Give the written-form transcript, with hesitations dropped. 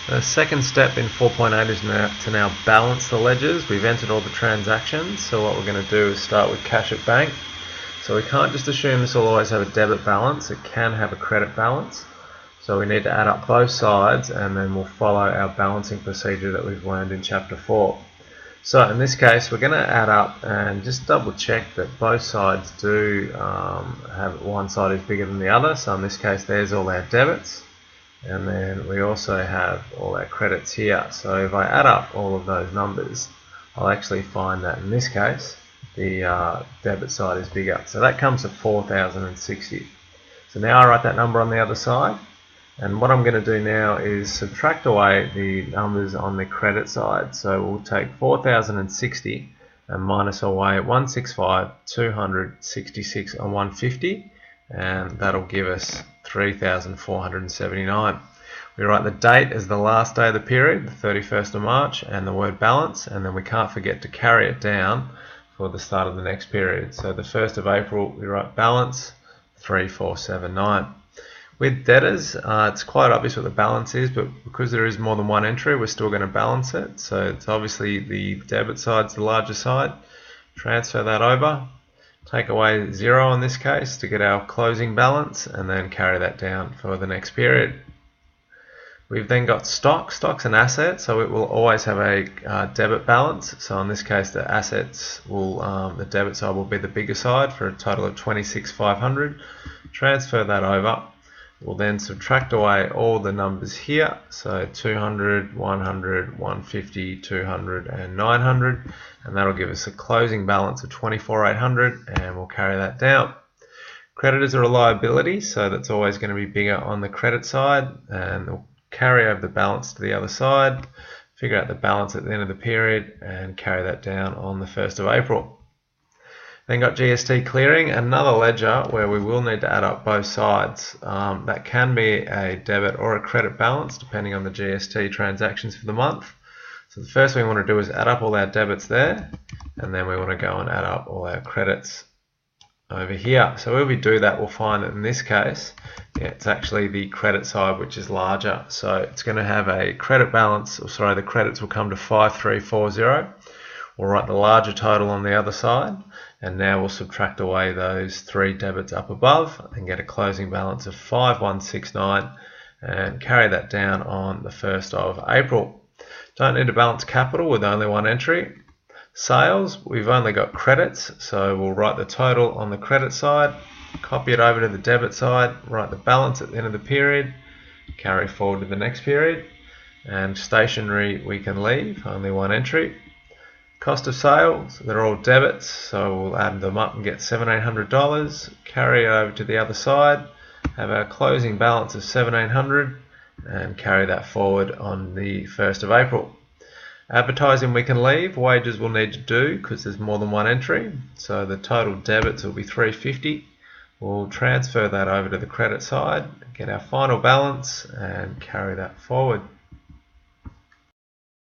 The second step in 4.8 is to now balance the ledgers. We've entered all the transactions, so what we're going to do is start with cash at bank. So we can't just assume this will always have a debit balance, it can have a credit balance. So we need to add up both sides and then we'll follow our balancing procedure that we've learned in chapter 4. So in this case we're going to add up and just double check that both sides do have one side is bigger than the other. So in this case there's all our debits. And then we also have all our credits here. So if I add up all of those numbers, I'll actually find that in this case, the debit side is bigger. So that comes to 4,060. So now I write that number on the other side. And what I'm going to do now is subtract away the numbers on the credit side. So we'll take 4,060 and minus away 165, 266 and 150. And that'll give us 3,479. We write the date as the last day of the period, the 31st of March, and the word balance, and then we can't forget to carry it down for the start of the next period. So the 1st of April, we write balance 3479. With debtors, it's quite obvious what the balance is, but because there is more than one entry, we're still going to balance it. So it's obviously the debit side's the larger side. Transfer that over. Take away 0 in this case to get our closing balance and then carry that down for the next period. We've then got stock. Stock's an asset, so it will always have a debit balance. So in this case the assets will, the debit side will be the bigger side for a total of 26,500. Transfer that over. We'll then subtract away all the numbers here, so 200, 100, 150, 200 and 900, and that'll give us a closing balance of 24,800, and we'll carry that down. Creditors are a liability, so that's always going to be bigger on the credit side, and we'll carry over the balance to the other side, figure out the balance at the end of the period, and carry that down on the 1st of April. Then got GST clearing, another ledger where we will need to add up both sides. That can be a debit or a credit balance depending on the GST transactions for the month. So the first thing we want to do is add up all our debits there, and then we want to go and add up all our credits over here. So when we do that, we'll find that in this case, it's actually the credit side which is larger. So it's going to have a credit balance, or sorry, the credits will come to 5340. We'll write the larger total on the other side, and now we'll subtract away those 3 debits up above and get a closing balance of 5169 and carry that down on the 1st of April. Don't need to balance capital with only one entry. Sales, we've only got credits, so we'll write the total on the credit side, copy it over to the debit side, write the balance at the end of the period, carry forward to the next period. And stationery we can leave, only one entry. Cost of sales, they're all debits, so we'll add them up and get $1,700, carry it over to the other side, have our closing balance of $1,700 and carry that forward on the 1st of April. Advertising we can leave, wages we'll need to do because there's more than one entry, so the total debits will be $350. We'll transfer that over to the credit side, get our final balance and carry that forward.